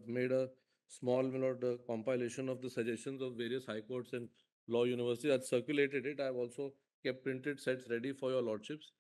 made a small compilation of the suggestions of various high courts and law universities. I've circulated it. I've also kept printed sets ready for your lordships.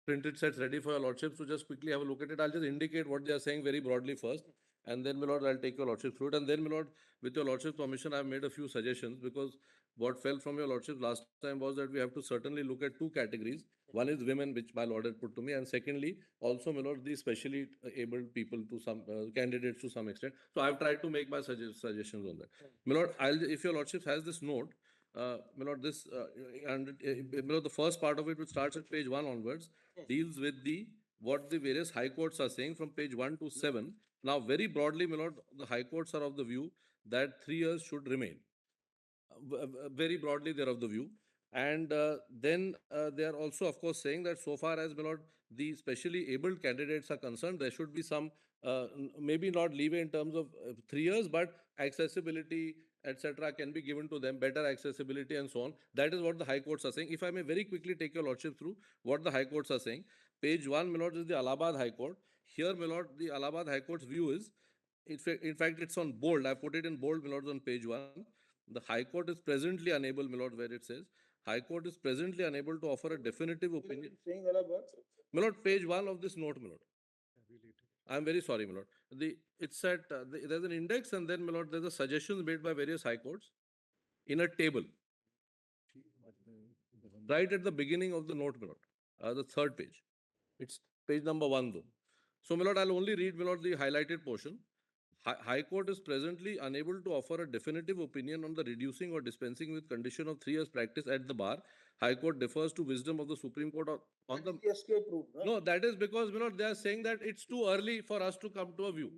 Printed sets ready for your lordships to just quickly have a look at it. I'll just indicate what they are saying very broadly first, and then, my lord, I'll take your lordship through it. And then, my lord, with your lordship's permission, I've made a few suggestions, because what fell from your lordship last time was that we have to certainly look at two categories. One is women, which my lord had put to me, and secondly, also, my lord, the specially abled people to some candidates to some extent. So I've tried to make my suggestions on that. My lord, if your lordship has this note, my lord, my lord, the first part of it, which starts at page 1 onwards, deals with what the various high courts are saying from page 1 to 7. Now, very broadly, my lord, the high courts are of the view that 3 years should remain. Very broadly, they're of the view. And then they are also, of course, saying that so far as, my lord, the specially abled candidates are concerned, there should be some, maybe not leeway in terms of 3 years, but accessibility, etc., can be given to them, better accessibility and so on. That is what the high courts are saying. If I may very quickly take your lordship through what the high courts are saying. Page 1, my lord, is the Allahabad High Court. Here, my lord, the Allahabad High Court's view is, in fact, it's on bold. I put it in bold, my lords, on page 1. The High Court is presently unable, my lord, where it says, High Court is presently unable to offer a definitive opinion. Saying Allahabad? My lord, page 1 of this note, my lord. I'm very sorry, my lord. It's at, there's an index, and then, my lord, there's a suggestions made by various high courts in a table. Right at the beginning of the note, my lord, the third page. It's page number 1, though. So, my lord, I'll only read, my lord, the highlighted portion. High Court is presently unable to offer a definitive opinion on the reducing or dispensing with condition of 3 years practice at the bar. High Court defers to wisdom of the Supreme Court on the... escape route, no? No, that is because, my lord, they are saying that it's too early for us to come to a view.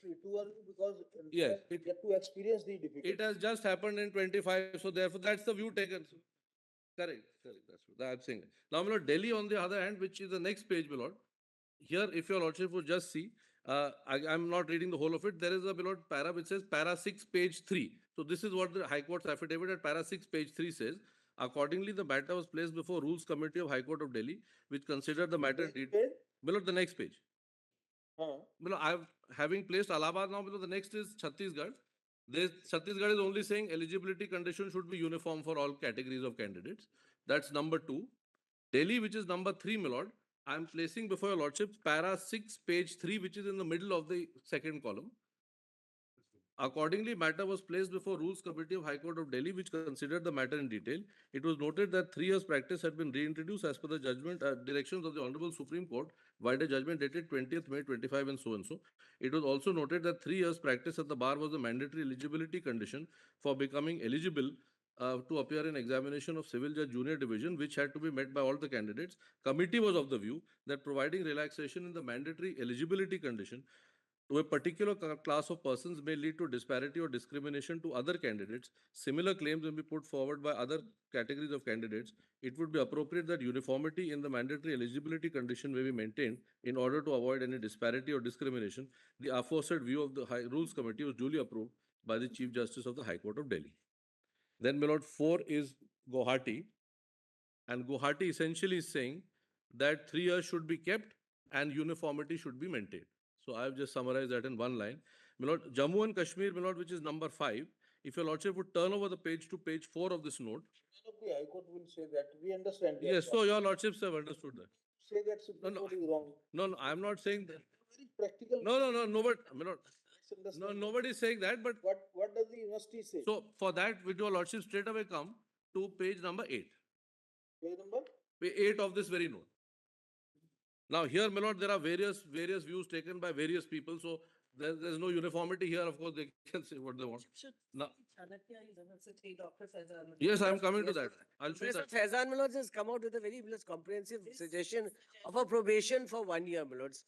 Exactly, too early because Yes, we get to experience the difficulty. It has just happened in 25, so therefore that's the view taken. Correct. That's what I'm saying. Now, my lord, Delhi, on the other hand, which is the next page, my lord. Here, if your lordship would just see, I'm not reading the whole of it. There is a, my lord, para which says para 6, page 3. So this is what the High Court's affidavit at para 6, page 3 says. Accordingly, the matter was placed before Rules Committee of High Court of Delhi, which considered the matter. My lord, the next page. Having placed Allahabad now, the next is Chhattisgarh. Chhattisgarh is only saying eligibility conditions should be uniform for all categories of candidates. That's number 2. Delhi, which is number 3, my lord, I am placing before your lordship para 6, page 3, which is in the middle of the second column. Accordingly, matter was placed before Rules Committee of High Court of Delhi, which considered the matter in detail. It was noted that 3 years practice had been reintroduced as per the judgment directions of the Honorable Supreme Court, via a judgment dated 20th May 25 and so and so. It was also noted that 3 years practice at the bar was a mandatory eligibility condition for becoming eligible to appear in examination of Civil Judge Junior Division, which had to be met by all the candidates. Committee was of the view that providing relaxation in the mandatory eligibility condition to a particular class of persons may lead to disparity or discrimination to other candidates. Similar claims may be put forward by other categories of candidates. It would be appropriate that uniformity in the mandatory eligibility condition may be maintained in order to avoid any disparity or discrimination. The aforesaid view of the Rules Committee was duly approved by the Chief Justice of the High Court of Delhi. Then, my lord, 4 is Guwahati. And Guwahati essentially is saying that 3 years should be kept and uniformity should be maintained. So I have just summarized that in one line. My lord, Jammu and Kashmir, my lord, which is number 5. If your lordship would turn over the page to page 4 of this note. The High Court will say that. We understand that. Yes, so your lordships have understood that. Say that Supreme Court is wrong. No, I'm not saying that. Very practical. No, nobody, my lord. No, nobody is saying that, but what does the university say? So for that, with your lordship straight away come to page number 8. Page number? Page 8 of this very note. Now here, my lord, there are various views taken by various people. So there's no uniformity here. Of course, they can say what they want. Now, yes, I'm coming to that. I'll show that. Faizan, my lords, has come out with a very comprehensive suggestion of a probation for 1 year, my lords,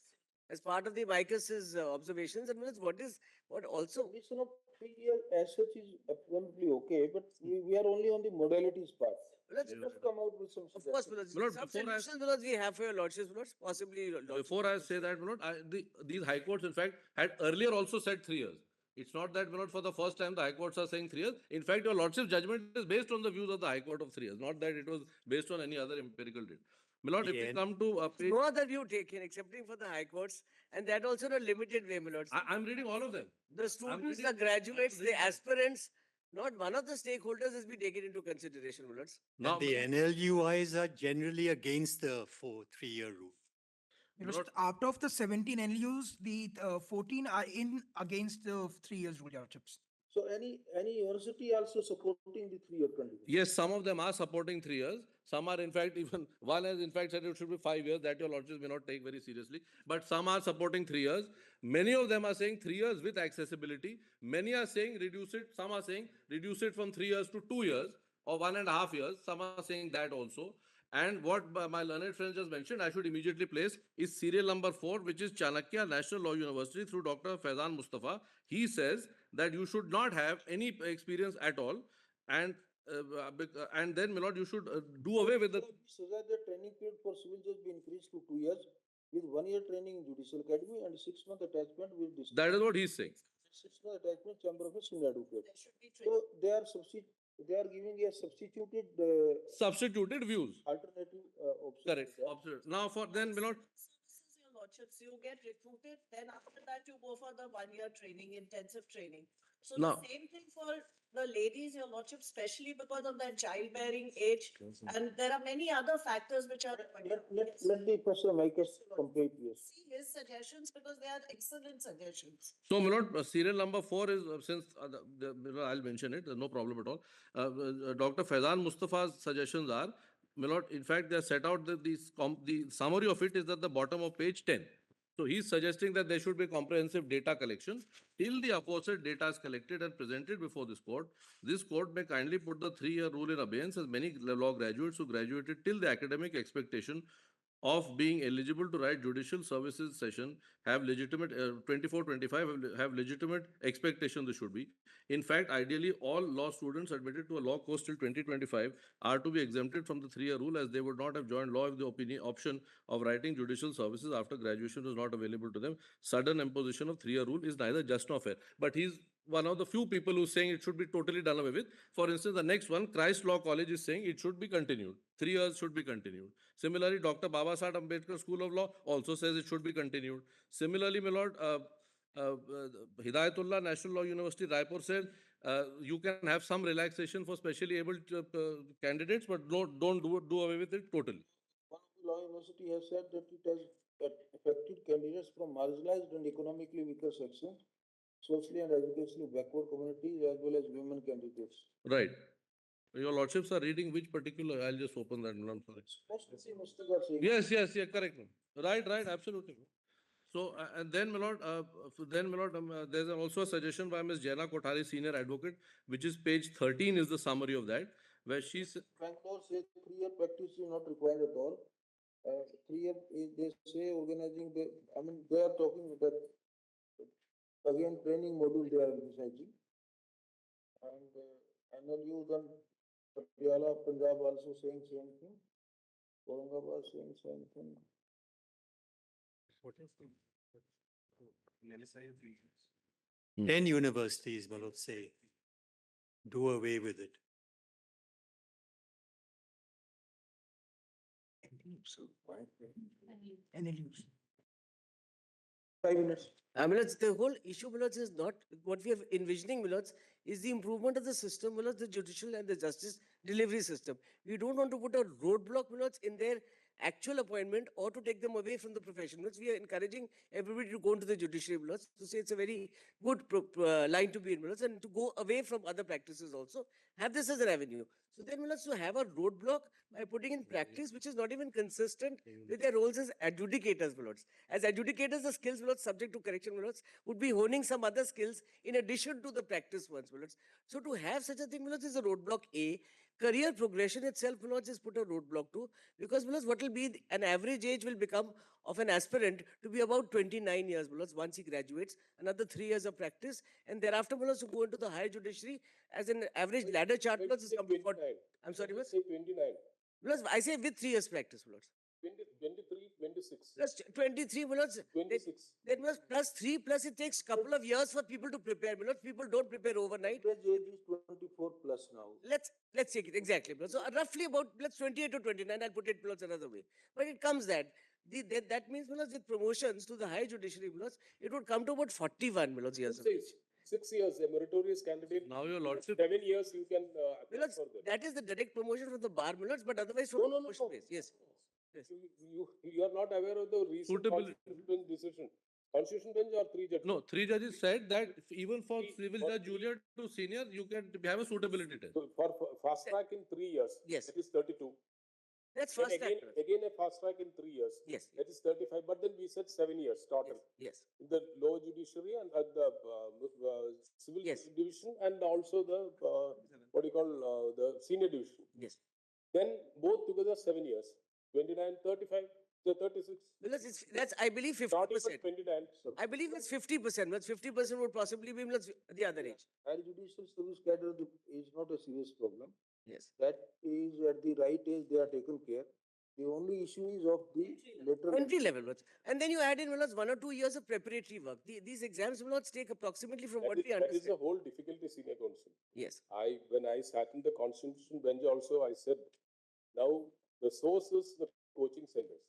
as part of the Micah's observations. And what also... Probation of 3 years as such is absolutely okay, but we are only on the modalities part. Let's come out with some. Of course, some solutions we have for your lordships, possibly. Before I say that, these high courts, in fact, had earlier also said 3 years. It's not that, for the first time the high courts are saying 3 years. In fact, your lordship's judgment is based on the views of the high court of 3 years, not that it was based on any other empirical data. My lord, if we Yeah. come to page, No other view taken, excepting for the high courts, and that also in a limited way, my lords. I'm reading all of them. The students, reading- the graduates, I'm the reading- aspirants, not one of the stakeholders has been taken into consideration, my lords. Now, And the NLUIs are generally against the 3-year rule. Because Lord- out of the 17 LUs, the 14 are in against the 3 years rule, Your Lordships. So any university also supporting the 3-year condition? yes, some of them are supporting 3 years. Some are, in fact, even one has, in fact, said it should be 5 years. That your lordships may not take very seriously. But some are supporting 3 years. Many of them are saying 3 years with accessibility. Many are saying reduce it. Some are saying reduce it from 3 years to 2 years or 1.5 years. Some are saying that also. And what my learned friends just mentioned, I should immediately place is serial number 4, which is Chanakya National Law University through Dr. Faizan Mustafa. He says that you should not have any experience at all, and and then, my lord, you should do away with the. Suggest the training period for civil judge be increased to 2 years with 1 year training in judicial academy and 6 month attachment with district. That is what he's saying. 6 month attachment chamber of a senior advocate. There should be So they are giving a substituted Substituted views. alternative option. Correct. Absolutely. Now, for then, my lord, services, your lordships, you get recruited, then after that you go for the 1 year training, intensive training. So Now- the same thing for the ladies, your lordship, especially because of their childbearing age. And there are many other factors which are. Let the Professor Micus complete, yes. See his suggestions because they are excellent suggestions. so, my lord, serial number 4 is since I'll mention it. No problem at all. Dr. Faizan Mustafa's suggestions are, my lord. In fact, they are set out the summary of it is at the bottom of page 10. So he's suggesting that there should be comprehensive data collection till the aforesaid data is collected and presented before this court. This court may kindly put the 3-year rule in abeyance as many law graduates who graduated till the academic expectation of being eligible to write judicial services session have legitimate 24-25 have legitimate expectation this should be. In fact, ideally all law students admitted to a law course till 2025 are to be exempted from the 3-year rule as they would not have joined law if the option of writing judicial services after graduation was not available to them. Sudden imposition of 3-year rule is neither just nor fair. But he's one of the few people who's saying it should be totally done away with. For instance, the next one, Christ Law College is saying it should be continued. 3 years should be continued. Similarly, Dr. Babasaheb Ambedkar School of Law also says it should be continued. Similarly, my lord, Hidayatullah National Law University, Raipur said you can have some relaxation for specially able candidates, but don't do away with it totally. One of the law university has said that it has affected candidates from marginalized and economically weaker sections, socially and educationally backward communities as well as women candidates. Right. Your lordships are reading which particular? I'll just open that. I'm sorry. Most of the ministers are saying. Yes, correct. Right, absolutely. So, and then, my lord, there's also a suggestion by Ms. Jaina Kothari, senior advocate, which is page 13 is the summary of that, where she's. Bangalore says 3-year practice is not required at all. 3 year, they say organizing the, I mean, they are talking that, again, training module they are emphasizing. And NLU then, Patiala, Punjab also saying same thing. Aurangabad saying same thing. What is the? Hmm. 10 universities, my lord, say, do away with it. NLUs. 5 minutes. Millards, the whole issue, Millards, is not what we are envisioning, Millards, is the improvement of the system, Millards, the judicial and the justice delivery system. We don't want to put a roadblock, Millards, in their actual appointment or to take them away from the profession. Millards, we are encouraging everybody to go into the judiciary, Millards, to say it's a very good line to be in, Millards, and to go away from other practices also. Have this as an avenue. So then, Millards, to have a roadblock by putting in practice which is not even consistent with their roles as adjudicators, Millards. As adjudicators, the skills, Millards, subject to correction, Millards, would be honing some other skills in addition to the practice ones, Millards. So to have such a thing, Millards, is a roadblock A. Career progression itself, Millards, is put a roadblock to, because, Millards, what will be an average age will become of an aspirant to be about 29 years, Millards, once he graduates, another 3 years of practice, and thereafter, Millards, to go into the higher judiciary as an average ladder chart, Millards, is come to 40. I'm sorry, Millards? Say 29. Millards, I say with 3 years practice, Millards. 23, 24. 26. Plus 23, my lords. 26. That was plus 3, plus it takes couple of years for people to prepare. My lords, people don't prepare overnight. Average age is 24 plus now. Let's take it exactly. My lords. So roughly about let's 28 to 29. I'll put it my lords, another way. But it comes that means my lords, with promotions to the high judiciary, my lords, it would come to about 41 my lords, years of age. 6 years, a meritorious candidate. Now your lordship, 7 years you can My apply lords, for that. that is the direct promotion from the bar, my lords, but otherwise from No, no, no, promotion no. base. Yes. Yes. You are not aware of the recent Suitability. Constitution Bench decision. Constitution Bench or 3 judges? no, 3 judges said that even for civil for judge junior to senior, you can have a suitability test. So for fast track in 3 years. Yes. That is 32. That's Then fast track. again, my lords. again a fast track in 3 years. Yes. That is 35. But then we said 7 years total. Yes. In the lower judiciary and at the civil Yes. division and also the what do you call the senior division. Yes. Then both together 7 years. 29, 35, the 36. Because that's, I believe, Not even 50%. 29. I believe it's 50%. That's 50% would possibly be the other age. Higher judicial service cadre is not a serious problem. Yes. That is at the right age, they are taken care. The only issue is of the later. Entry level ones. And then you add in 1 or 2 years of preparatory work. These exams will not take approximately from what we That is understand. the whole difficulty, senior counsel. Yes. When I sat in the constitution bench also, I said, now the source is the coaching centers.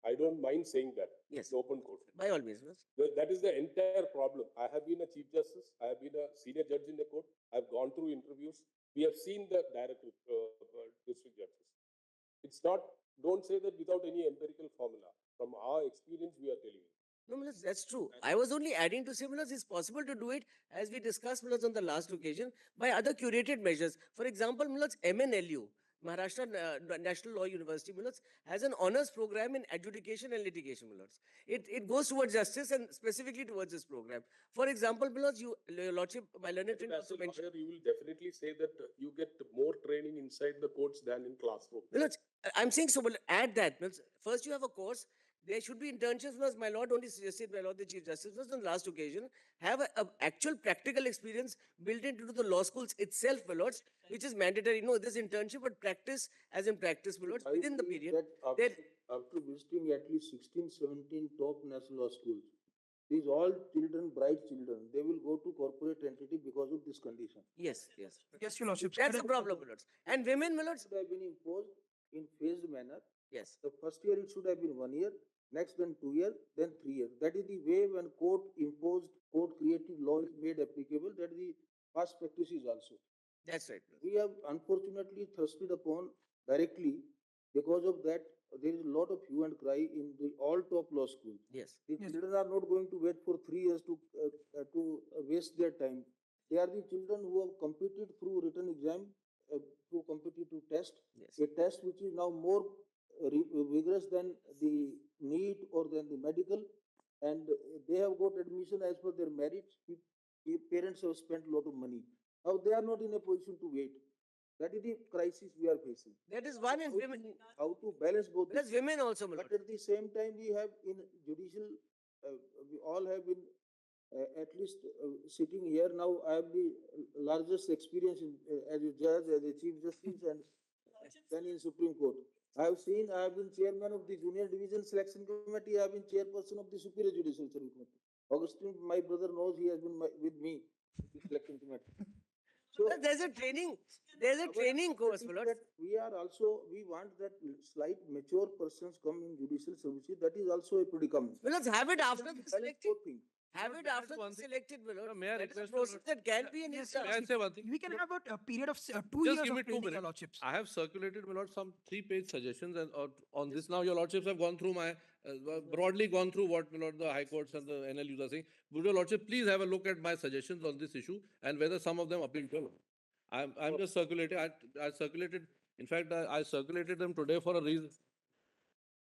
I don't mind saying that. Yes. It's open court. By all means. Yes. That is the entire problem. I have been a chief justice. I have been a senior judge in the court. I've gone through interviews. We have seen the direct district judges. It's not, don't say that without any empirical formula. From our experience, we are telling you. No, Milas, that's true. I was only adding to say, Milas, it's possible to do it, as we discussed, Milas, on the last occasion, by other curated measures. For example, Milas, MNLU, Maharashtra National Law University, Milas, has an honors program in adjudication and litigation, Milas. It goes towards justice and specifically towards this program. For example, Milas, your Lordship, my learned friend As also a mentioned. lawyer, you will definitely say that you get more training inside the courts than in classroom. Milas, I'm saying so, but add that. Milas, first, you have a course. There should be internships, because my lord only suggested, my lord the Chief Justice, was on the last occasion, have a actual practical experience built into the law schools itself, my lords, which is mandatory. No, this internship, but practice as in practice, my lords, I within the believe period. that There, after visiting at least 16, 17 top national law schools, these all children, bright children, they will go to corporate entity because of this condition. yes, yes. Yes, your lordship. That's the problem, my lords. And women, my lords, Should have been imposed in phased manner. yes. The first year it should have been 1 year, next then 2 years, then 3 years. That is the way when court imposed, court creative law is made applicable, that is the past practices also. That's right. my lords. We have unfortunately thrusted upon directly, because of that, there is a lot of hue and cry in the all top law schools. Yes. The Yes. children are not going to wait for 3 years to waste their time. They are the children who have competed through written exam, through competitive test, Yes. a test which is now more vigorous than the NEET or than the medical, and they have got admission as per their merits. Parents have spent a lot of money. Now they are not in a position to wait. That is the crisis we are facing. That is one in How women. to- How to balance both. That's women also, my But lord. at the same time, we have in judicial, we all have been at least sitting here now. I have the largest experience as a judge, as a chief justice, and then in Supreme Court. I have been chairman of the Junior Division Selection Committee. I have been chairperson of the Superior Judicial Service Committee. Augustine, my brother, knows he has been with me in the selection committee. So There's a training course, my lord. that we are also, we want that slight mature persons come in judicial services. That is also a predicament. Well, let's have it after the Balance selected. both things. Have it May I after ask one the thing? selected, my lord. May I That is a request, my process lord? that can be an Yes, intern. May I say one thing? We can have a period of 2 Just years give of me 2 training, your minutes. lordships. I have circulated, my lord, some 3-page suggestions, and on this now your lordships have gone through broadly gone through what, my lord, the high courts and the NLUs are saying. Would your lordship please have a look at my suggestions on this issue and whether some of them appeal to you? I'm just circulating. I circulated. In fact, I circulated them today for a reason.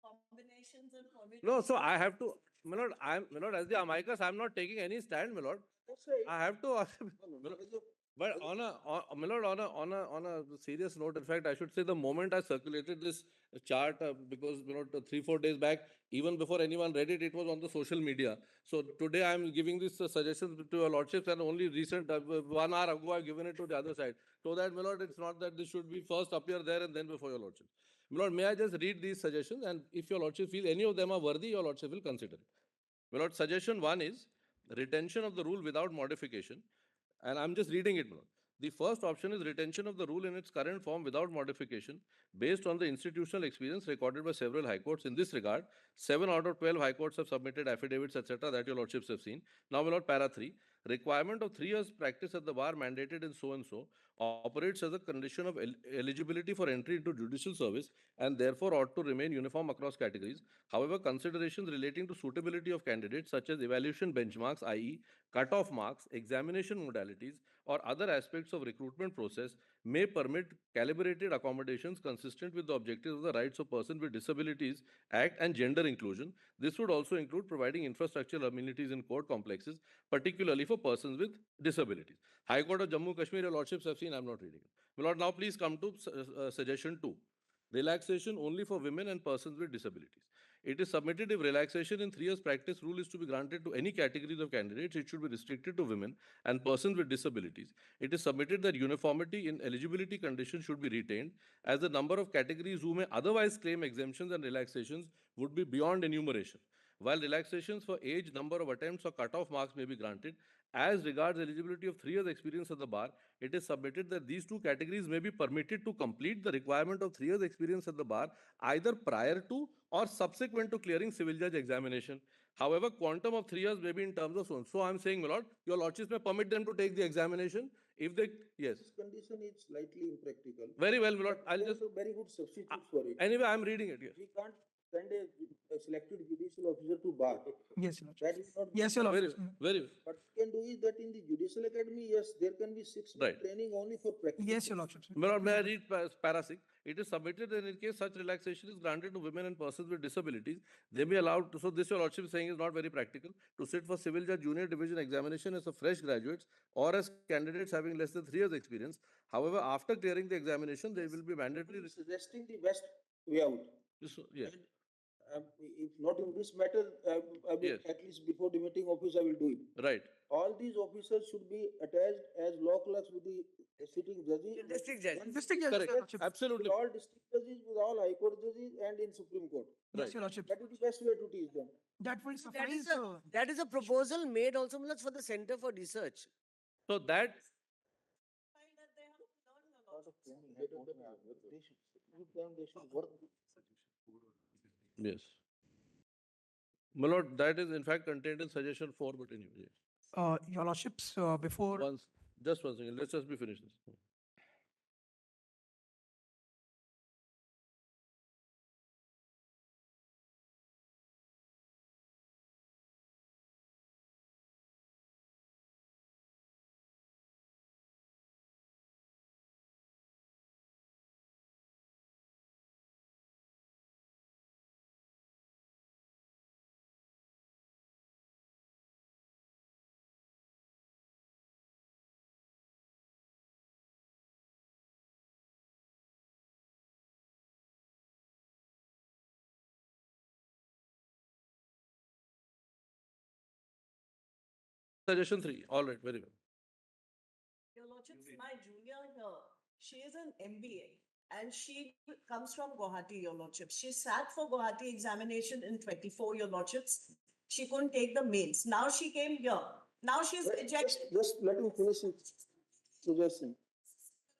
Combinations and No, so I have to, my lord. My lord, as the amicus, I'm not taking any stand, my lord. That's right. I have to. No, my lord, as a- But my lord, on a serious note, in fact, I should say the moment I circulated this chart, because, you know, 3-4 days back, even before anyone read it, it was on the social media. So today I'm giving these suggestions to your lordships, and only recent 1 hour ago I've given it to the other side, so that, my lord, it's not that this should be first appear there and then before your lordships. My Lord, may I just read these suggestions, and if your Lordship feel any of them are worthy, your Lordship will consider it. My Lord, suggestion 1 is retention of the rule without modification. And I'm just reading it, my Lord. The first option is retention of the rule in its current form without modification based on the institutional experience recorded by several high courts. In this regard, 7 out of 12 high courts have submitted affidavits, etc., that your lordships have seen. Now, my Lord, para 3, requirement of 3 years practice at the bar mandated in so and so operates as a condition of eligibility for entry into judicial service and therefore ought to remain uniform across categories. However, considerations relating to suitability of candidates such as evaluation benchmarks, i.e., cut-off marks, examination modalities, or other aspects of recruitment process may permit calibrated accommodations consistent with the objectives of the Rights of Persons with Disabilities Act and gender inclusion. This would also include providing infrastructural amenities in court complexes, particularly for persons with disabilities. High Court of Jammu Kashmir, your lordships have seen, I'm not reading it. My lord, now please come to suggestion 2. Relaxation only for women and persons with disabilities. It is submitted if relaxation in 3 years practice rule is to be granted to any categories of candidates, it should be restricted to women and persons with disabilities. It is submitted that uniformity in eligibility conditions should be retained, as the number of categories who may otherwise claim exemptions and relaxations would be beyond enumeration. While relaxations for age, number of attempts, or cut-off marks may be granted, as regards eligibility of 3 years experience at the bar, it is submitted that these two categories may be permitted to complete the requirement of 3 years experience at the bar either prior to or subsequent to clearing civil judge examination. However, quantum of 3 years may be in terms of so. So I'm saying, my lord, your lordships may permit them to take the examination if they, yes. This condition is slightly impractical. Very well, my lord. But I'll there just, are very good substitutes for it. anyway, I'm reading it, yes. We can't send a selected judicial officer to bar. Yes, Your Lordship. That is not. Yes, Your Very Lordship. well, very well. What we can do is that in the judicial academy, yes, there can be 6 month Right. training only for practice. Yes, Your Lordship. My lord, may I read para 6? It is submitted that in case such relaxation is granted to women and persons with disabilities, they may be allowed to, so this your lordship is saying is not very practical, to sit for civil judge junior division examination as a fresh graduates or as candidates having less than 3 years experience. However, after clearing the examination, they will be mandatory. Suggesting the best way out. Yes. And, if not in this matter, I will, Yes. at least before the meeting office, I will do it. Right. All these officers should be attached as law clerks with the sitting judges. District judge. Then District Judge, Correct. Your Lordship. Absolutely. with all district judges, with all high court judges and in Supreme Court. Yes, Right. Your Lordship. That is the best way to teach them. That will That is suffice. a, that is a proposal made also Mullah, for the Center for Research. So that, Find that they have to learn a Lot lot. of training high court may have. They should, with them, they should work. yes. My lord, that is in fact contained in suggestion 4, but anyway. Yes. Your Lordships, before, Once, just one second, let's just be finished this. Suggestion 3, all right, very well. Your Lordships, my junior here, she is an MBA and she comes from Guwahati, Your Lordships. She sat for Guwahati examination in 24, Your Lordships. She couldn't take the mains. Now she came here. Now she's rejected Just let me finish it. Suggestion.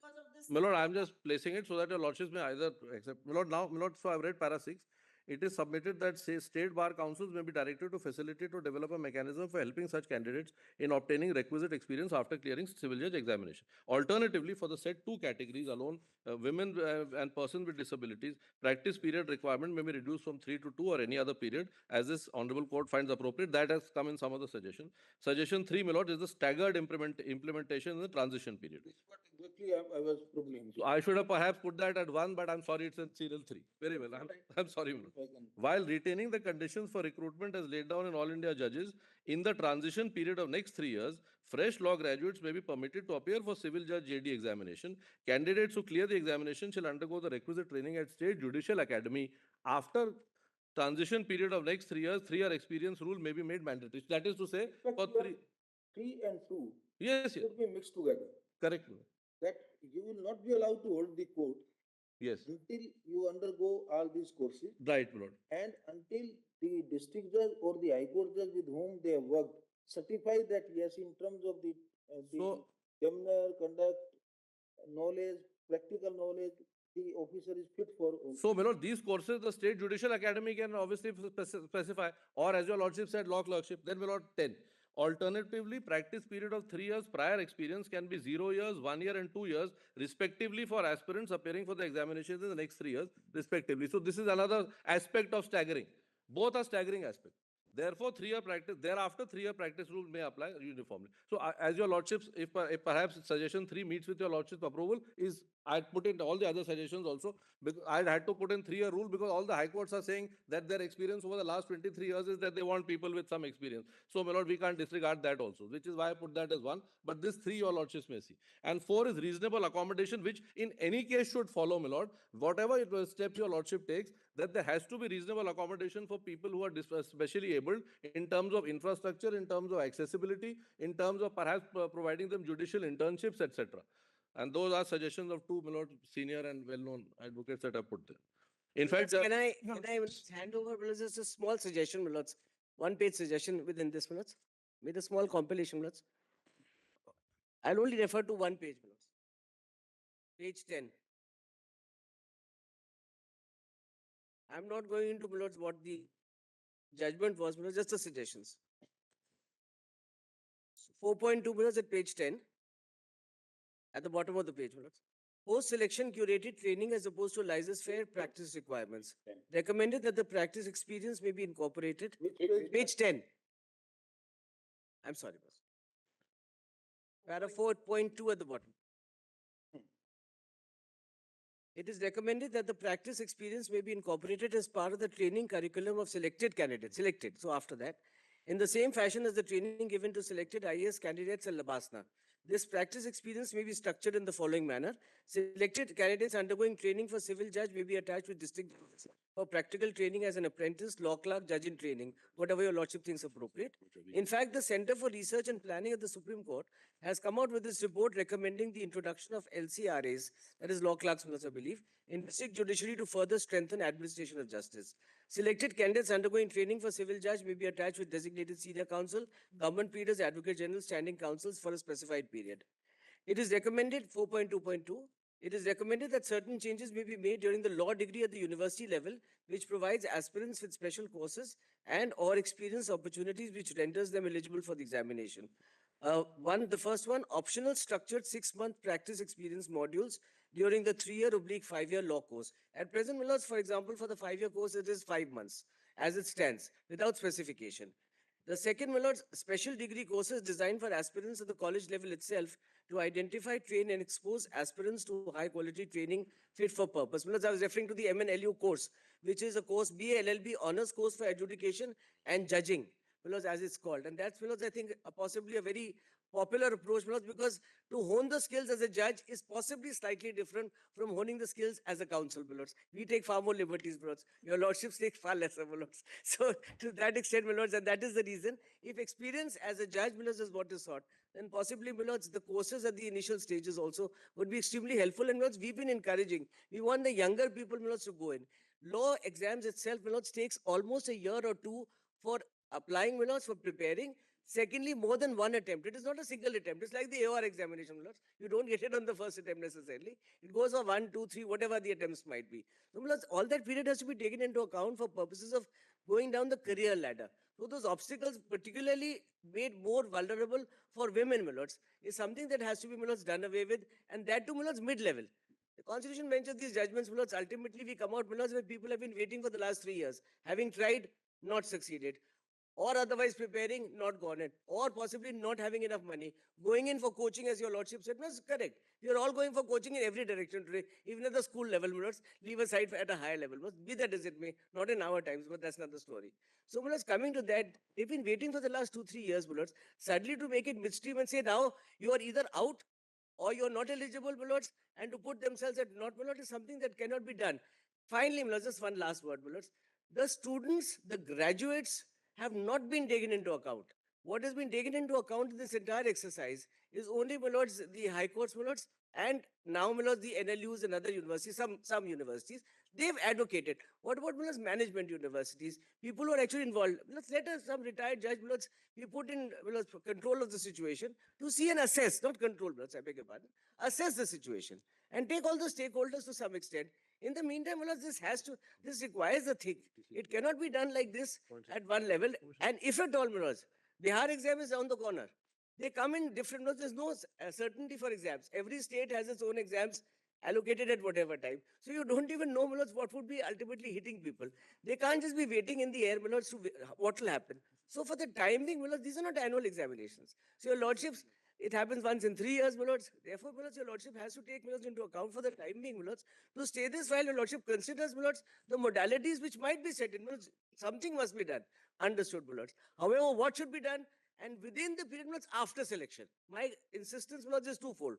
because of this. My lord, I am just placing it so that your lordships may either accept. My lord, now, my lord, so I have read para 6. It is submitted that state bar councils may be directed to facilitate or develop a mechanism for helping such candidates in obtaining requisite experience after clearing civil judge examination. Alternatively, for the said 2 categories alone, women and persons with disabilities, practice period requirement may be reduced from 3 to 2 or any other period as this honorable court finds appropriate. That has come in some of the suggestions. Suggestion 3, my lord, is the staggered implementation in the transition period. This is what exactly I was probleming. So I should have perhaps put that at 1, but I'm sorry, it's in serial 3. Very well. I'm sorry, my lord. While retaining the conditions for recruitment as laid down in All India judges, in the transition period of next 3 years, fresh law graduates may be permitted to appear for civil judge JD examination. Candidates who clear the examination shall undergo the requisite training at State Judicial Academy. After transition period of next 3 years, 3-year experience rule may be made mandatory. That is to say, for 3. 3 and 2 Yes, yes, should be mixed together. correct. That you will not be allowed to hold the court Yes, until you undergo all these courses right, my lord. and until the district judge or the high court judge with whom they have worked certify that yes, in terms of the So, demeanor, conduct, knowledge, practical knowledge, the officer is fit for. so, my lord, these courses, the State Judicial Academy can obviously specify, or as your lordship said, law clerkship, then my lord, 10. Alternatively, practice period of 3 years prior experience can be 0 years, 1 year, and 2 years, respectively, for aspirants appearing for the examinations in the next 3 years, respectively. So, this is another aspect of staggering. Both are staggering aspects. Therefore, 3 year practice, thereafter 3 year practice rule may apply uniformly. So, as your lordships, if perhaps suggestion 3 meets with your lordship's approval, is I'd put in all the other suggestions also, because I had to put in 3 year rule because all the high courts are saying that their experience over the last 23 years is that they want people with some experience. So, my lord, we can't disregard that also, which is why I put that as 1. But this 3 your lordships may see. And 4 is reasonable accommodation, which in any case should follow, my lord. Whatever steps your lordship takes, that there has to be reasonable accommodation for people who are specially able in terms of infrastructure, in terms of accessibility, in terms of perhaps providing them judicial internships, etc. And those are suggestions of 2, my lord, senior and well-known advocates that I put there. In fact, Can I hand over, Milords, just a small suggestion, Milords? One page suggestion within this, Milords. With a small compilation, Milords. I'll only refer to one page, Milords. Page 10. I'm not going into, Milords, what the judgment was, Milords, just the suggestions. 4.2, Milords, at page 10. At the bottom of the page, Milords. Post-selection curated training as opposed to license fair practice requirements. Recommended that the practice experience may be incorporated. Which page? Page 10. I'm sorry, boss. Para 4.2 at the bottom. It is recommended that the practice experience may be incorporated as part of the training curriculum of selected candidates. Selected. So after that, in the same fashion as the training given to selected IAS candidates at Labasna. This practice experience may be structured in the following manner. Selected candidates undergoing training for civil judge may be attached with district judges for practical training as an apprentice, law clerk, judge in training, whatever your lordship thinks appropriate. In fact, the Center for Research and Planning at the Supreme Court has come out with this report recommending the introduction of LCRAs, that is law clerks, I believe, in district judiciary to further strengthen administration of justice. Selected candidates undergoing training for civil judge may be attached with designated senior counsel, government pleaders, advocate general, standing counsels for a specified period. It is recommended, 4.2.2, it is recommended that certain changes may be made during the law degree at the university level, which provides aspirants with special courses and or experience opportunities which renders them eligible for the examination. The first one, optional structured 6-month practice experience modules during the 3-year/5-year law course. At present, Milords, for example, for the 5-year course, it is 5 months as it stands without specification. The second, Milords, special degree courses designed for aspirants at the college level itself to identify, train, and expose aspirants to high quality training fit for purpose. Milords, I was referring to the MNLU course, which is a course, BA LLB honors course for adjudication and judging, Milords, as it's called. And that's, Milords, I think possibly a very popular approach, Milords, because to hone the skills as a judge is possibly slightly different from honing the skills as a counsel, Milords. We take far more liberties, Milords. Your lordships take far lesser, Milords. So to that extent, Milords, and that is the reason, if experience as a judge, Milords, is what is sought, then possibly, Milords, the courses at the initial stages also would be extremely helpful. And Milords, we've been encouraging. We want the younger people, Milords, to go in. Law exams itself, Milords, takes almost a year or two for applying, Milords, for preparing. Secondly, more than one attempt. It is not a single attempt. It's like the AOR examination, Milords. You don't get it on the first attempt necessarily. It goes for 1, 2, 3, whatever the attempts might be. So, Milords, all that period has to be taken into account for purposes of going down the career ladder. So those obstacles, particularly made more vulnerable for women, Milords, is something that has to be, Milords, done away with, and that too, Milords, mid-level. The Constitution mentions these judgments, Milords. Ultimately, we come out, Milords, where people have been waiting for the last 3 years, having tried, not succeeded, or otherwise preparing, not gone in, or possibly not having enough money, going in for coaching, as your lordship said. That's correct. We are all going for coaching in every direction today, even at the school level, Milords. Leave aside at a higher level, Milords. Be that as it may, not in our times, but that's another story. So, Milords, coming to that, they've been waiting for the last 2, 3 years, Milords, suddenly to make it midstream and say now you are either out or you're not eligible, Milords, and to put themselves at not, Milords, is something that cannot be done. Finally, Milords, just one last word, Milords. The students, the graduates, have not been taken into account. What has been taken into account in this entire exercise is only, my lords, the high courts, my lords, and now, my lords, the NLUs and other universities, some universities, they've advocated. What about, my lords, management universities, people who are actually involved? Let's let us, some retired judge, my lords, be put in, my lords, control of the situation to see and assess, not control, my lords, I beg your pardon, assess the situation and take all the stakeholders to some extent. In the meantime, my lords, this requires a thing. It cannot be done like this at one level. And if at all, my lords, Bihar exam is on the corner. They come in different, no, there's no certainty for exams. Every state has its own exams allocated at whatever time. So you don't even know, Manoj, what would be ultimately hitting people. They can't just be waiting in the air, Manoj, to what will happen. So for the time being, Manoj, these are not annual examinations. So your lordships, it happens once in 3 years, Manoj. Therefore, Manoj, your lordship has to take, Manoj, into account for the time being, Manoj, to stay this while your lordship considers, Manoj, the modalities which might be set in, Manoj. Something must be done. Understood, Manoj. However, what should be done? And within the period, Manoj, after selection. My insistence, Manoj, is twofold.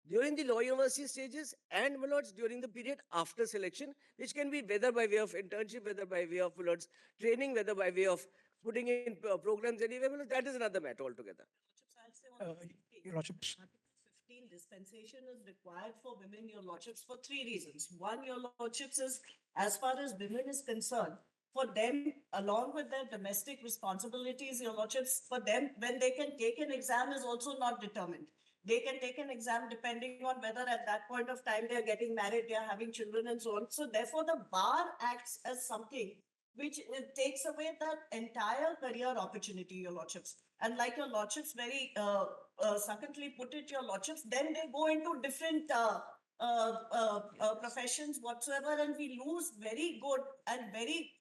During the law university stages and, my lords, during the period after selection, which can be whether by way of internship, whether by way of, my lords, training, whether by way of putting in programs anywhere, my lords, that is another matter altogether. I'll say on Article Your Lordships. 15 dispensation is required for women, your lordships, for three reasons. One, your lordships, is as far as women is concerned, for them, along with their domestic responsibilities, your lordships, for them, when they can take an exam is also not determined. They can take an exam depending on whether at that point of time they are getting married, they are having children and so on. So therefore, the bar acts as something which takes away that entire career opportunity, your lordships. And like your lordships very succinctly put it, your lordships, then they go into different professions whatsoever, and we lose very good and very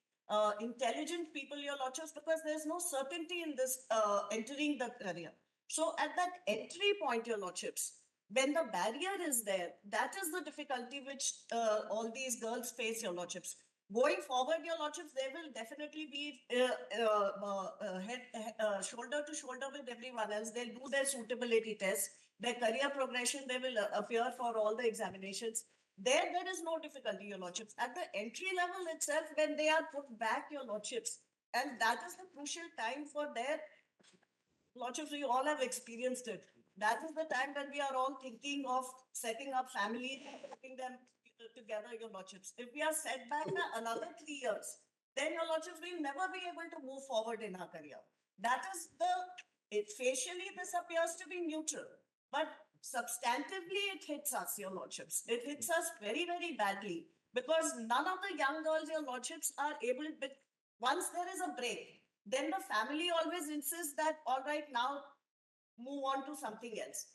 intelligent people, your lordships, because there's no certainty in this entering the career. So at that entry point, your lordships, when the barrier is there, that is the difficulty which all these girls face, your lordships. Going forward, your lordships, they will definitely be shoulder to shoulder with everyone else. They'll do their suitability tests, their career progression, they will appear for all the examinations. There is no difficulty, your lordships. At the entry level itself, when they are put back, your lordships, and that is the crucial time for their lordships, we all have experienced it. That is the time when we are all thinking of setting up families and putting them together, your lordships. If we are set back another 3 years, then your lordships will never be able to move forward in our career. That is facially this appears to be neutral, but substantively it hits us, your lordships. It hits us very, very badly because none of the young girls, your lordships, are able, once there is a break, then the family always insists that, all right, now move on to something else.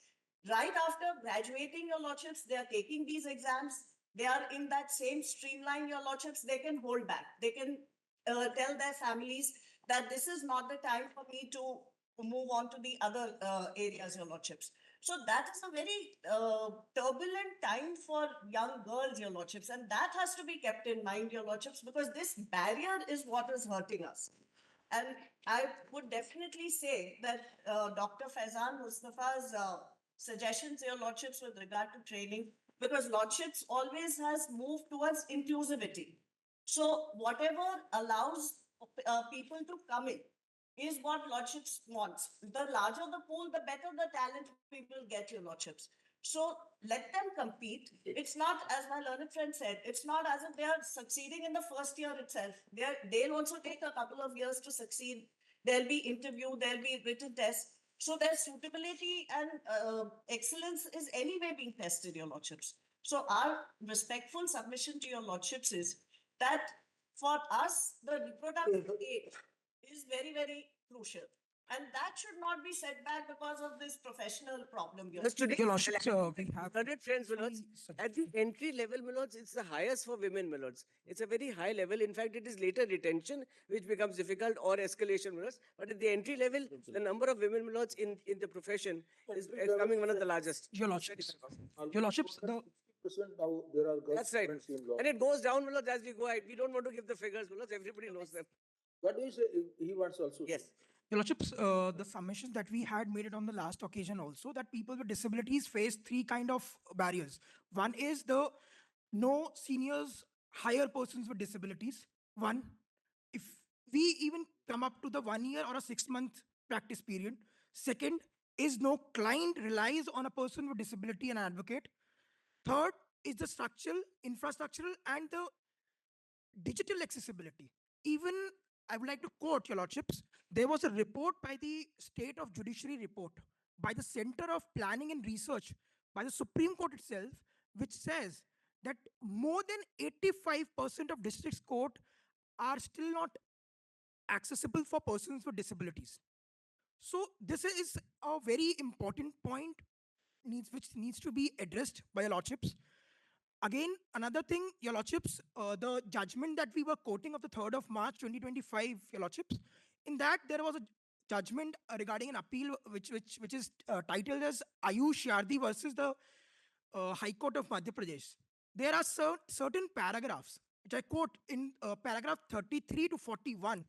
Right after graduating, your lordships, they are taking these exams. They are in that same streamline, your lordships, they can hold back. They can tell their families that this is not the time for me to move on to the other areas, your lordships. So that is a very turbulent time for young girls, your lordships, and that has to be kept in mind, your lordships, because this barrier is what is hurting us. And I would definitely say that Dr. Faizan Mustafa's suggestions, your lordships, with regard to training, because lordships always has moved towards inclusivity. So whatever allows people to come in is what lordships wants. The larger the pool, the better the talent we will get, your lordships. So let them compete. It's not, as my learned friend said, it's not as if they are succeeding in the first year itself. They'll also take a couple of years to succeed. There'll be interview, there'll be written tests. So their suitability and excellence is anyway being tested, your lordships. So our respectful submission to your lordships is that for us, the reproductive age is very, very crucial. And that should not be set back because of this professional problem. Because today, Your Lordships, we have 100 friends, my lords, three at the entry level, my lords, it's the highest for women, my lords. It's a very high level. In fact, it is later retention, which becomes difficult, or escalation, my lords. But at the entry level, the number of women, my lords, in the profession is becoming one of the largest. Your Lordships. Your Lordships, the 60% now there are girls That's right. currently in law. And it goes down, my lords, as we go ahead. We don't want to give the figures, my lords. Everybody knows them. What do you say? He wants also. Yes. Your Lordships, the submissions that we had made it on the last occasion also, that people with disabilities face three kind of barriers. One is the no seniors hire persons with disabilities. One, if we even come up to the 1 year or a 6 month practice period. Second is no client relies on a person with disability and advocate. Third is the infrastructural, and the digital accessibility. Even I would like to quote your lordships. There was a report by the State of Judiciary report by the Center of Planning and Research by the Supreme Court itself, which says that more than 85% of districts court are still not accessible for persons with disabilities. So this is a very important point which needs to be addressed by your lordships. Again, another thing, your lordships, the judgment that we were quoting of the 3rd of March 2025, your lordships, in that there was a judgment regarding an appeal which is titled as Ayush Yardi versus the High Court of Madhya Pradesh. There are certain paragraphs, which I quote in paragraph 33 to 41,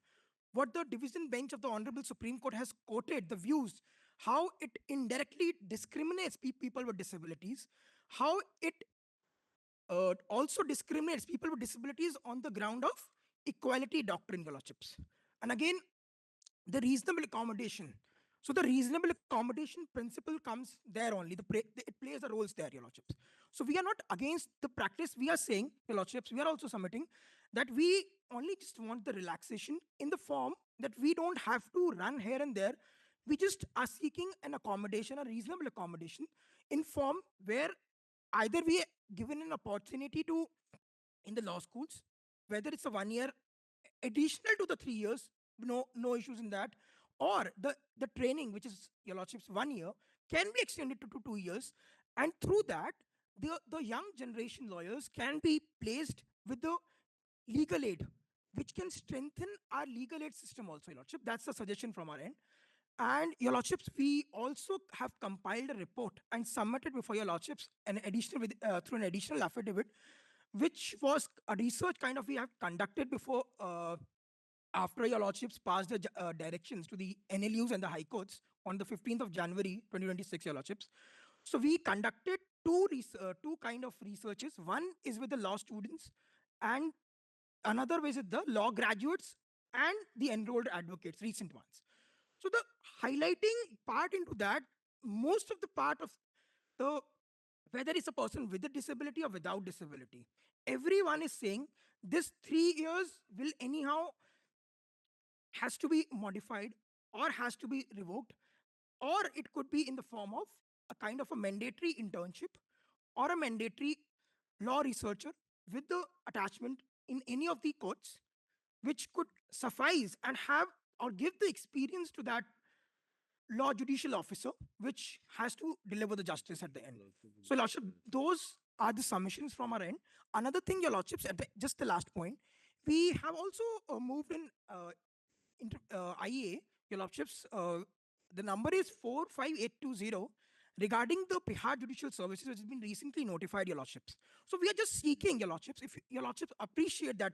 what the division bench of the Honorable Supreme Court has quoted, the views, how it indirectly discriminates people with disabilities, how it also discriminates people with disabilities on the ground of equality doctrine, your lordships. And again, the reasonable accommodation. So the reasonable accommodation principle comes there only. It plays the roles there, your lordships. So we are not against the practice. We are saying, your lordships, we are also submitting that we only just want the relaxation in the form that we don't have to run here and there. We just are seeking an accommodation, a reasonable accommodation in form where either we are given an opportunity to in the law schools, whether it's a 1 year additional to the 3 years, no issues in that, or the training, which is your lordships 1 year, can be extended to 2 years, and through that, the young generation lawyers can be placed with the legal aid, which can strengthen our legal aid system also, your lordship. That's the suggestion from our end. And your lordships, we also have compiled a report and submitted before your lordships through an additional affidavit, which was a research kind of we have conducted before after your lordships passed the directions to the NLUs and the high courts on the 15th of January 2026, your lordships. So we conducted two kind of researches. One is with the law students, and another was with the law graduates and the enrolled advocates, recent ones. So the highlighting part into that, most of the part of the whether it's a person with a disability or without disability, everyone is saying this 3 years will anyhow has to be modified or has to be revoked, or it could be in the form of a kind of a mandatory internship or a mandatory law researcher with the attachment in any of the courts, which could suffice and have or give the experience to that law judicial officer, which has to deliver the justice at the end. So, Lordship, those are the submissions from our end. Another thing, your Lordships, just the last point, we have also moved in IEA, your Lordships, the number is 45820 regarding the Bihar Judicial Services, which has been recently notified, your Lordships. So we are just seeking, your Lordships, if your Lordships appreciate that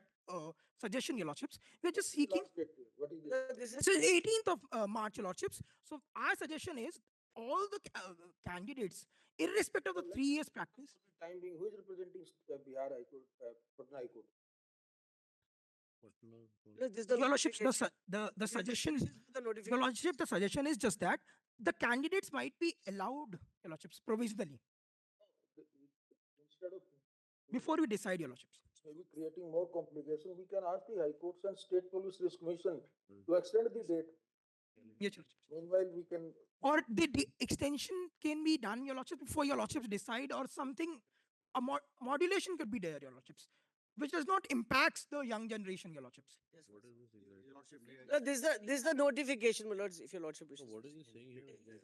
suggestion, your Lordships, we are just seeking. Last date, what is it? This is 18th of March, your Lordships. So our suggestion is all the candidates, irrespective of the 3 years practice. For the time being, who is representing Bihar High Court, Patna High Court? Your Lordship, the suggestion, your Lordship, the suggestion is just that the candidates might be allowed, your Lordships, provisionally, Instead of before we decide, your Lordships. maybe creating more complication, we can ask the High Courts and State Police Risk Commission to extend the date. Yes, your Lordship. Meanwhile, we can, Or the extension can be done, your Lordship, before your Lordships decide, or something, a modulation could be there, your Lordships, which does not impact the young generation, your Lordships. This is the notification, my lords, if your lordship wishes. What is he saying here? It's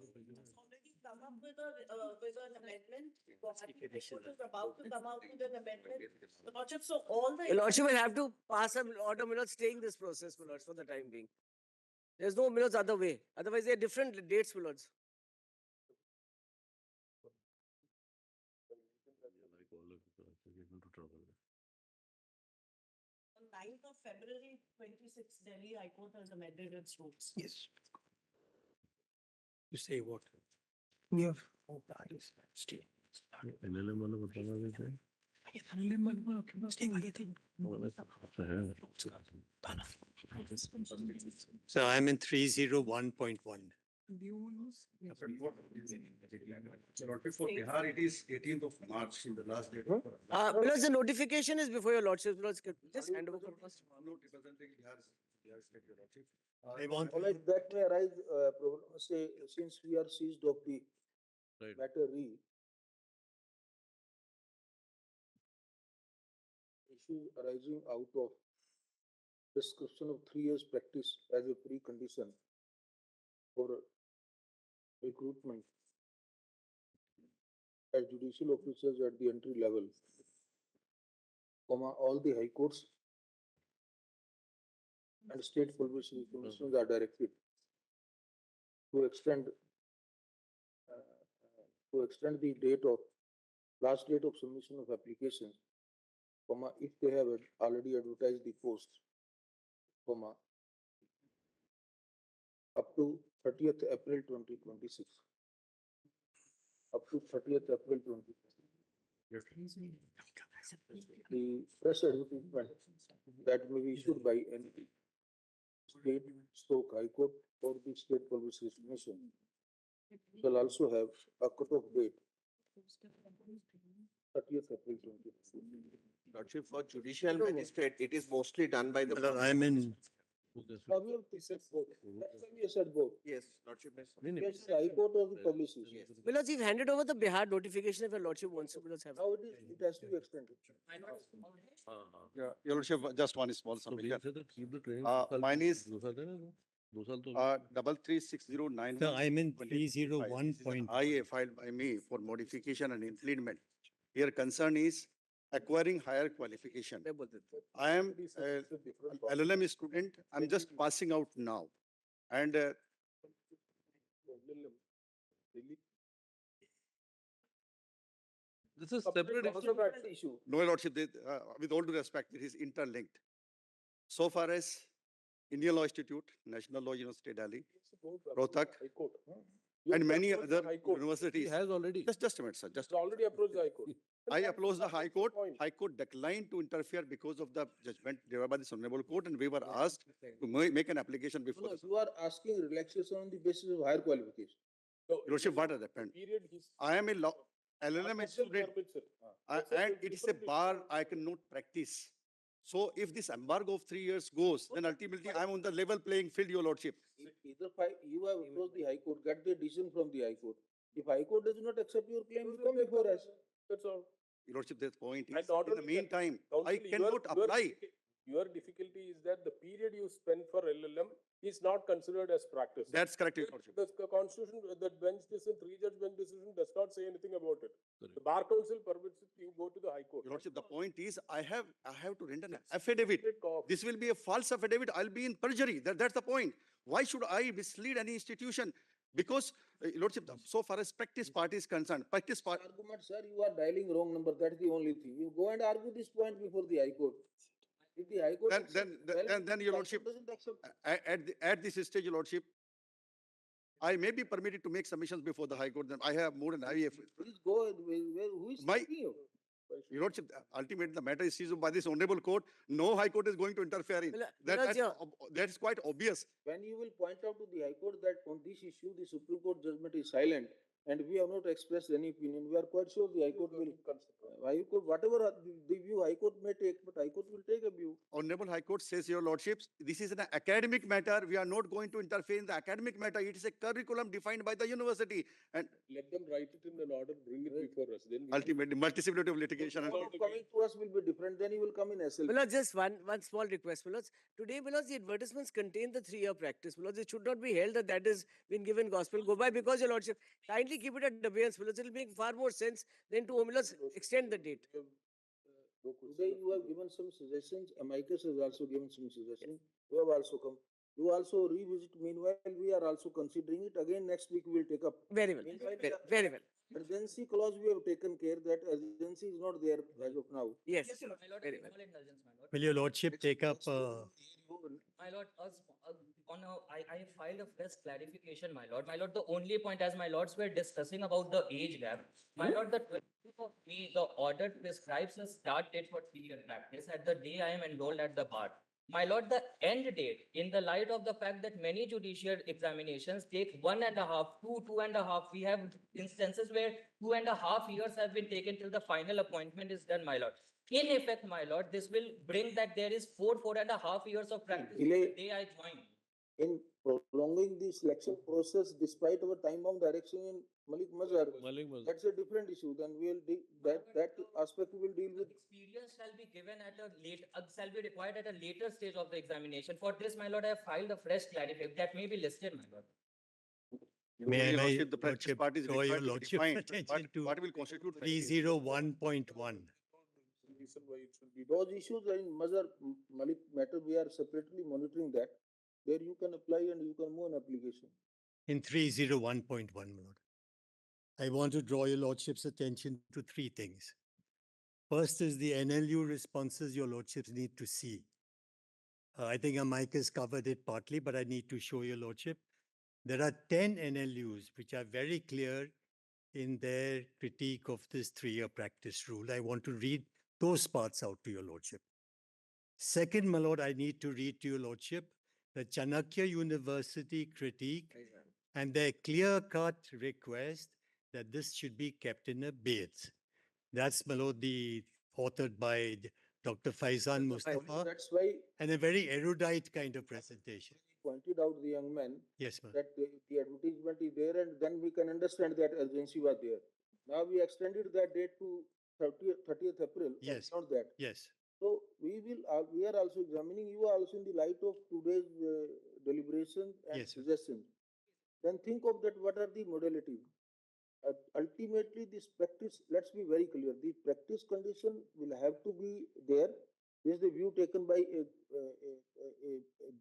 already come up with an amendment. Guwahati High Court is about to come out with an amendment. The lordship, so all the. Your lordship will have to pass an order, my lords, staying this process, my lords, for the time being. There's no, my lords, other way. Otherwise, they are different dates, my lords. Like all of us, get into trouble. On 9th of February 26, Delhi High Court has amended its rules. Yes. You say what? We have NLM वाला बताना देते हैं So I'm in 301.1. For Bihar, it is 18th of March in the last date. Because the notification is before your lordship, because just hand over. I'm not representing Bihar State, Your Lordship. I want, All right, that may arise, say, since we are seized of the Right. matter issue arising out of description of 3 years practice as a precondition for recruitment as judicial officers at the entry level, all the high courts and state police commissions are directed to extend the last date of submission of applications, if they have already advertised the post, up to 30th April 2026. Up to 30th April 2026. The press advertisement that may be issued by any state, high court, or the state police commission shall also have a cutoff date, 30th April 2026. Lordship, for judicial magistrate, it is mostly done by the. I'm in, We have said both. That's why we said both. Yes, Lordship. Yes, the high court or the publicist. Because you've handed over the Bihar notification if your lordship wants to, because have. Now it has to be extended. Yeah, Your Lordship, just one small So we submission. said that keep the training. Mine is 2 336091. so I'm in 301. 301. IA filed by me for modification and implement. Here concern is acquiring higher qualification. I am LLM student. I'm just passing out now. And This is separate issue. no, Your Lordship, with all due respect, it is interlinked. So far as Indian Law Institute, National Law University, Delhi, Rohtak, and many other He universities. has already. Just a minute, sir. Just Already approached the High Court. I approached the High Court. Point. High Court declined to interfere because of the judgment delivered by the Honorable Court, and we were asked to make an application before. No, you are asking relaxation on the basis of higher qualification. No, Your Lordship, what has happened? Period, he's. I am a law, LLM student, Permits it. and it is a bar I cannot practice. So if this embargo of 3 years goes, then ultimately I'm on the level playing field, Your Lordship. Either you have approached the High Court, get the decision from the High Court. If High Court does not accept your claim, you come before us. That's all. Your Lordship, that point is, And not in the only that, meantime, Counsel, I cannot apply. Your difficulty is that the period you spend for LLM is not considered as practice. That's correct, Your Lordship. The constitution, that bench decision, 3-judge bench decision does not say anything about it. Correct. The Bar Council permits it, you go to the High Court. Your Lordship, the point is, I have to render an affidavit. Copy. This will be a false affidavit. I'll be in perjury. That's the point. Why should I mislead any institution? Because, Your Lordship, so far as practice party is concerned, practice part. Argument, sir, you are dialing wrong number. That's the only thing. You go and argue this point before the High Court. If the High Court. Then, Your Lordship, doesn't accept. at this stage, Your Lordship, I may be permitted to make submissions before the High Court. Then I have more than IF. Please go, who is My- stopping you? Your Lordship, ultimately the matter is seized by this honorable court. No High Court is going to interfere in. That's quite obvious. When you will point out to the High Court that on this issue, the Supreme Court judgment is silent and we have not expressed any opinion, we are quite sure the High Court will, whatever the view High Court may take, but High Court will take a view. Honorable High Court says, Your Lordships, this is an academic matter. We are not going to interfere in the academic matter. It is a curriculum defined by the university. And Let them write it in an order, bring it before us, then. ultimately, multiplicity of litigation. Coming to us will be different, then he will come in SL. Milord, just one small request, Milord. Today, Milord, the advertisements contain the 3-year practice. Milord, it should not be held that has been given gospel go by, because, Your Lordship, kindly keep it at abeyance, Milord. It will make far more sense than to, Milord, extend the date. Today you have given some suggestions, Amicus has also given some suggestions, you have also come. You also revisit, meanwhile, we are also considering it, again next week we will take up. Very well, Meanwhile, very well. urgency clause we have taken care that urgency is not there as of now. Yes, very well. will your lordship take up, My lord, I filed a fresh clarification, my lord. My lord, the only point, as my lords were discussing about the age gap, my lord, the 20th of May, the order prescribes a start date for 3-year practice at the day I am enrolled at the bar. My lord, the end date, in the light of the fact that many judicial examinations take 1.5 to 2.5, we have instances where 2.5 years have been taken till the final appointment is done, my lord. In effect, my lord, this will bring that there is 4.5 years of practice from the day I joined. In prolonging the selection process despite our time-bound direction in Malik Mazhar, Malik Mazhar. that's a different issue. Then we'll that aspect we will deal with. Experience shall be given at a shall be required at a later stage of the examination. For this, my lord, I have filed a fresh clarification that may be listed, my lord. May May Your I, Lordship, the practice Lordship, part is draw your required to Lordship's define attention to what will constitute practice. 301.1. Reason why it should be. Those issues in Mazhar Malik matter, we are separately monitoring that. There you can apply and you can move an application. In 301.1, my lord. I want to draw your lordship's attention to three things. First is the NLU responses your lordships need to see. I think Mike has covered it partly, but I need to show your lordship. There are 10 NLUs which are very clear in their critique of this 3-year practice rule. I want to read those parts out to your lordship. Second, my lord, I need to read to your lordship the Chanakya University critique and their clear-cut request that this should be kept in a base. That's, my lord, authored by Dr. Faizan Mustafa, That's why and a very erudite kind of presentation. pointed out the young man Yes, ma'am. that the advertisement is there, and then we can understand that urgency was there. Now we extended that date to 30th April. Yes. Not that. Yes. So we are also examining you also in the light of today's deliberations and Yes, sir. suggestions. Then think of that. What are the modalities? Ultimately, this practice. Let's be very clear. The practice condition will have to be there. This is the view taken by a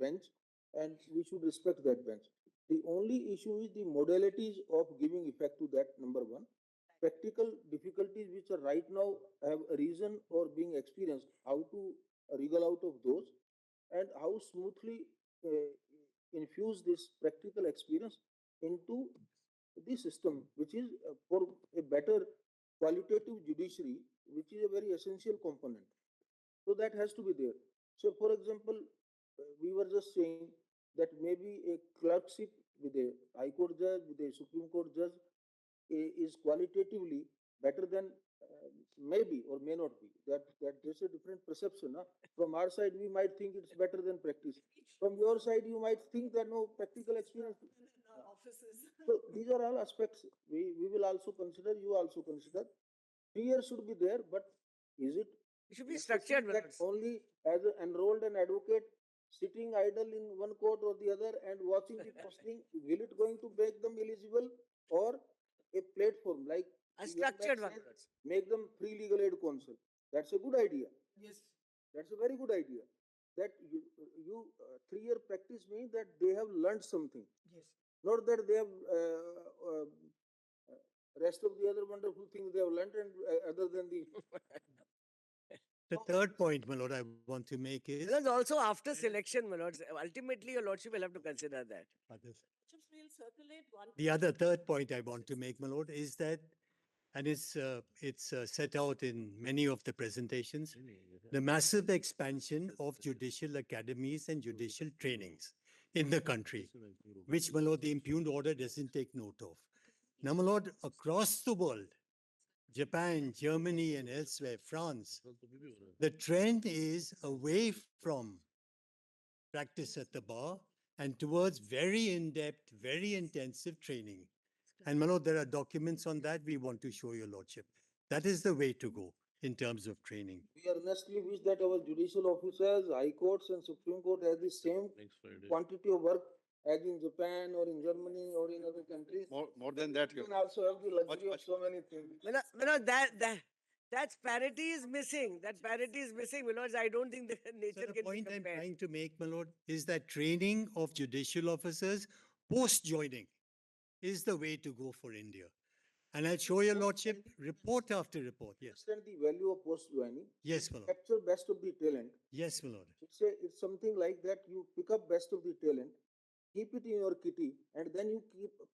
bench, and we should respect that bench. The only issue is the modalities of giving effect to that. Number one, practical difficulties which are right now have arisen or being experienced, how to wriggle out of those, and how smoothly infuse this practical experience into the system, which is for a better qualitative judiciary, which is a very essential component. So that has to be there. So, for example, we were just saying that maybe a clerkship with a High Court judge, with a Supreme Court judge, is qualitatively better than maybe or may not be. That there's a different perception. Huh? From our side, we might think it's better than practice. From your side, you might think that no practical experience. Offices. So these are all aspects we will also consider. You also consider. 3 years should be there, but is it? It should be structured. That only as an enrolled an advocate sitting idle in one court or the other and watching the posting, will it going to make them eligible, or a platform like A the young man structured one. said, make them free legal aid counsel? That's a good idea. Yes. That's a very good idea. That 3-year practice means that they have learned something. Yes. Not that they have rest of the other wonderful things they have learned, and other than the The third point, my lord, I want to make is Because also after selection, my lords, ultimately your lordship will have to consider that. others. We'll circulate one. The other third point I want to make, my lord, is that, and it's set out in many of the presentations, the massive expansion of judicial academies and judicial trainings in the country, which, my lord, the impugned order doesn't take note of. Now, my lord, across the world, Japan, Germany, and elsewhere, France, the trend is away from practice at the bar and towards very in-depth, very intensive training. And my lord, there are documents on that we want to show your lordship. That is the way to go in terms of training. we earnestly wish that our judicial officers, high courts, and Supreme Court have the same Next Friday. quantity of work as in Japan or in Germany or in other countries. More than that, We can also have the luxury much- of so many things. That parity is missing. That parity is missing, my lords. I don't think the So nature the can be point I'm compared. trying to make, my lord, is that training of judicial officers post-joining is the way to go for India. And I'll show your lordship report after report. Yes. Understand the value of post joining. Yes, my lord. Capture best of the talent. Yes, my lord. It's something like that. You pick up best of the talent keep it in your kitty, and then you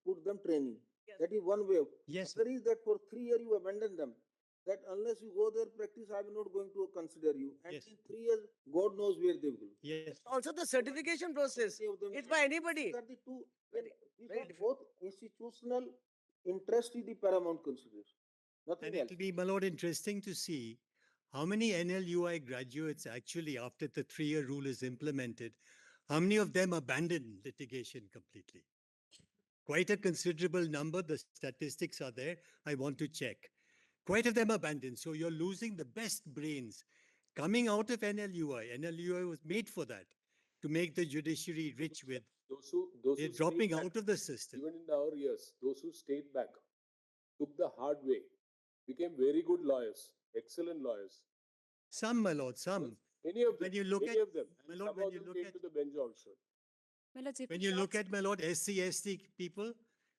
put them training. Yes. That is one way of. Yes, Other is that for 3 years you abandon them. That unless you go there practice, I am not going to consider you. And Yes. in 3 years, God knows where they will. yes. Also the certification process, Many of them- it's by anybody. These are the two. Very- These very are different. both institutional interest is the paramount consideration. Nothing And else. it'll be, my lord, interesting to see how many NLUI graduates actually, after the 3-year rule is implemented, how many of them abandon litigation completely? Quite a considerable number. The statistics are there. I want to check. Quite of them abandon. So you're losing the best brains coming out of NLUI. NLUI was made for that, to make the judiciary rich with. Those They're who dropping stayed back, out of the system. even in our years, those who stayed back, took the hard way, became very good lawyers, excellent lawyers. Some, my lord, some. Many of them, When you look many at, of them. my And lord, some when of you them look came at, to the bench also. Well, let's when you look at, my lord, SC/ST people,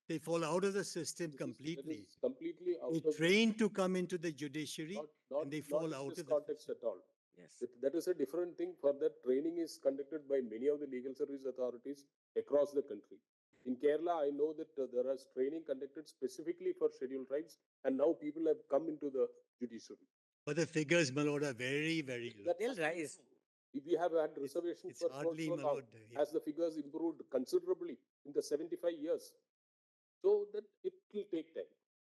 they fall out of the system That completely. is completely out They of train to come into the judiciary and they fall in out this of the context system. at all. Yes. That is a different thing. For that, training is conducted by many of the legal service authorities across the country. In Kerala, I know that there is training conducted specifically for scheduled tribes, and now people have come into the judiciary. But the figures, my lord, are very, very low. That They'll must be rise. improved. If we have had reservations It's for so hardly, so my long, lord, as the figures improved considerably in the 75 years, so that it will take time.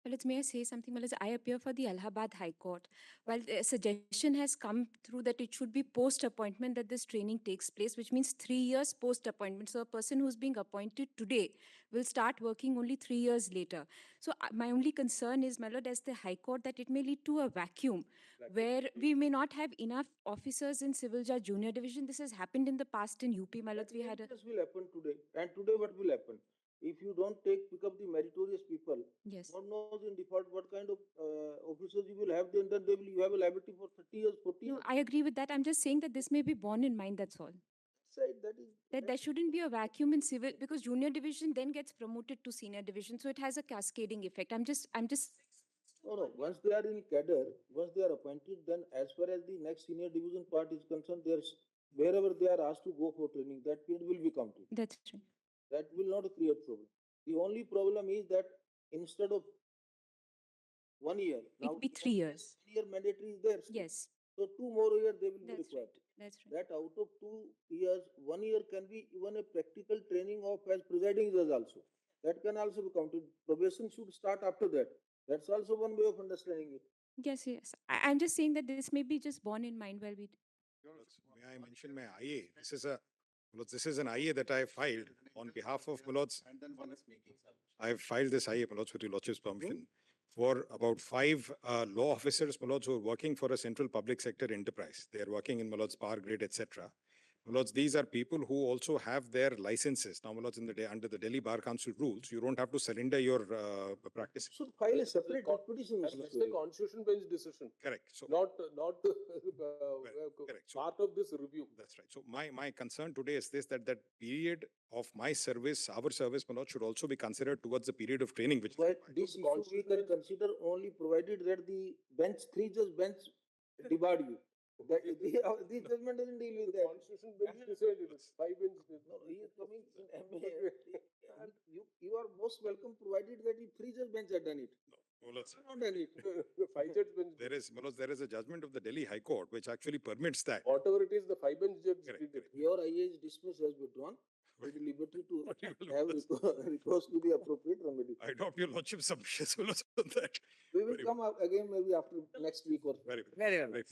Well, may I say something? Well, I appear for the Allahabad High Court. While a suggestion has come through that it should be post-appointment that this training takes place, which means 3 years post-appointment. So a person who's being appointed today will start working only 3 years later. So my only concern is, my lord, as the High Court, that it may lead to a vacuum where we may not have enough officers in Civil Judge Junior Division. This has happened in the past in UP, my lord. We had a... This will happen today. And today what will happen? If you don't pick up the meritorious people, Yes. God knows in default what kind of officers you will have, then they will, you have a liability for 30 years, 40 No, years. I agree with that. I'm just saying that this may be borne in mind, that's all. That is, That there shouldn't be a vacuum in civil, because junior division then gets promoted to senior division, so it has a cascading effect. I'm just no. Once they are in cadre, once they are appointed, then as far as the next senior division part is concerned, there's wherever they are asked to go for training, that period will be counted. that's true. That will not create problem. The only problem is that instead of 1 year, It now be 3 years. 1 year mandatory is there. Still. Yes, So 2 more years they will be that's required. right. That's right. That out of 2 years, 1 year can be even a practical training of as presiding judge also. That can also be counted. Probation should start after that. That's also one way of understanding it. Yes, yes. I'm just saying that this may be just borne in mind while we... May I mention my IA? This is an IA that I filed on behalf of Milords. I have filed this IA, Milords, with your Lordship's permission, for about 5 law officers, Milords, who are working for a central public sector enterprise. They are working in Milords Power Grid, etc. Milords, these are people who also have their licenses. Now, Milords, under the Delhi Bar Council rules, you don't have to surrender your practice. Should file a separate petition. That's the constitution bench decision. Correct. So, Not correct. So, part of this review. that's right. So my concern today is this, that period of my service, our service, Milords, should also be considered towards the period of training, which is But required. this issue we can consider only provided that the bench, 3 judge bench debarred you. That the judgment doesn't deal with that. Constitution bench decided it. 5 bench. No, he is coming in MA. You are most welcome provided that the 3 judge bench had done it. Milords, Not done it. 5 judge bench. Milords, there is a judgment of the Delhi High Court which actually permits that. Whatever it is, the 5 bench judge Correct, did it. Your IA is dismissed as withdrawn. With the liberty to What you will have do recourse to the appropriate remedy. I adopt your Lordship's submissions, Milords, on that. We will Very come up again maybe after next week or. Very well. Very well. Very